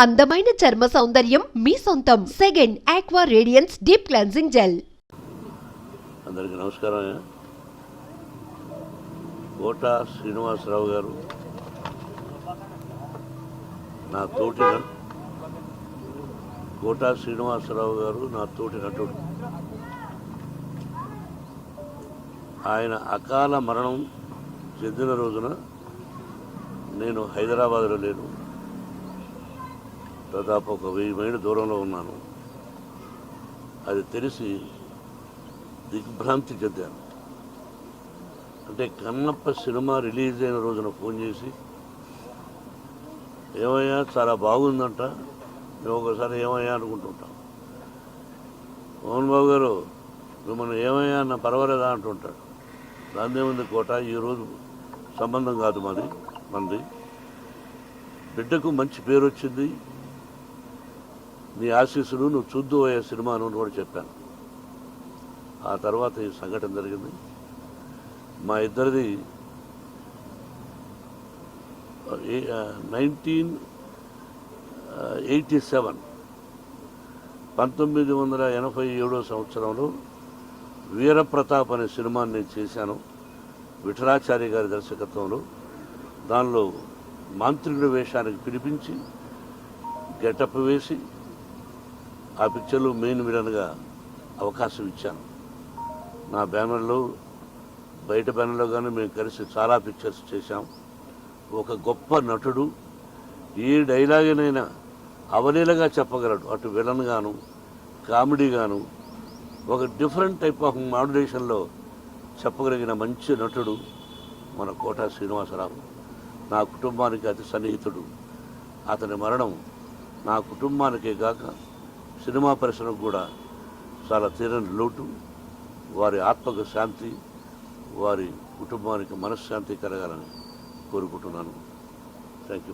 అందమైన చర్మ సౌందర్యం మీ సొంతం. Second aqua radiance deep cleansing gel. అందరికీ నమస్కారం. కోట శ్రీనివాసరావు గారు నా తోటి నటుడు. ఆయన అకాల మరణం చెందిన రోజున నేను హైదరాబాద్లో లేను. దాదాపు ఒక 1000 మైళ్ళ దూరంలో ఉన్నాను. అది తెలిసి దిగ్భ్రాంతి చెందాను. అంటే కన్నప్ప సినిమా రిలీజ్ అయిన రోజున ఫోన్ చేసి, ఏమయ్యా చాలా బాగుందంట, మేము ఒకసారి ఏమయ్యా అనుకుంటుంటాం. మోహన్ బాబు గారు మిమ్మల్ని ఏమయ్యా అన్న పర్వాలేదా అంటుంటాడు. దాందేముంది కోట, ఈరోజు సంబంధం కాదు మనది. బిడ్డకు మంచి పేరు వచ్చింది, నీ ఆశీస్సులు నువ్వు చూద్దు అయ్యే సినిమాను కూడా చెప్పాను. ఆ తర్వాత ఈ సంఘటన జరిగింది. మా ఇద్దరిది 1987 సంవత్సరంలో వీరప్రతాప్ అనే సినిమాని నేను చేశాను, విఠలాచార్య గారి దర్శకత్వంలో. దానిలో మాంత్రికుడి వేషానికి పిలిపించి గెటప్ వేసి ఆ పిక్చర్లో మెయిన్ విలన్గా అవకాశం ఇచ్చాను. నా బ్యానర్లో, బయట బ్యానర్లో కానీ మేము కలిసి చాలా పిక్చర్స్ చేశాం. ఒక గొప్ప నటుడు, ఏ డైలాగునైనా అవలీలగా చెప్పగలడు. అటు విలన్ గాను, కామెడీ గాను, ఒక డిఫరెంట్ టైప్ ఆఫ్ మాడ్యులేషన్లో చెప్పగలిగిన మంచి నటుడు మన కోట శ్రీనివాసరావు. నా కుటుంబానికి అతి సన్నిహితుడు. అతని మరణం నా కుటుంబానికే కాక సినిమా పరిశ్రమకు కూడా చాలా తీరని లోటు. వారి ఆత్మకు శాంతి, వారి కుటుంబానికి మనశ్శాంతి కలగాలని కోరుకుంటున్నాను. Thank you.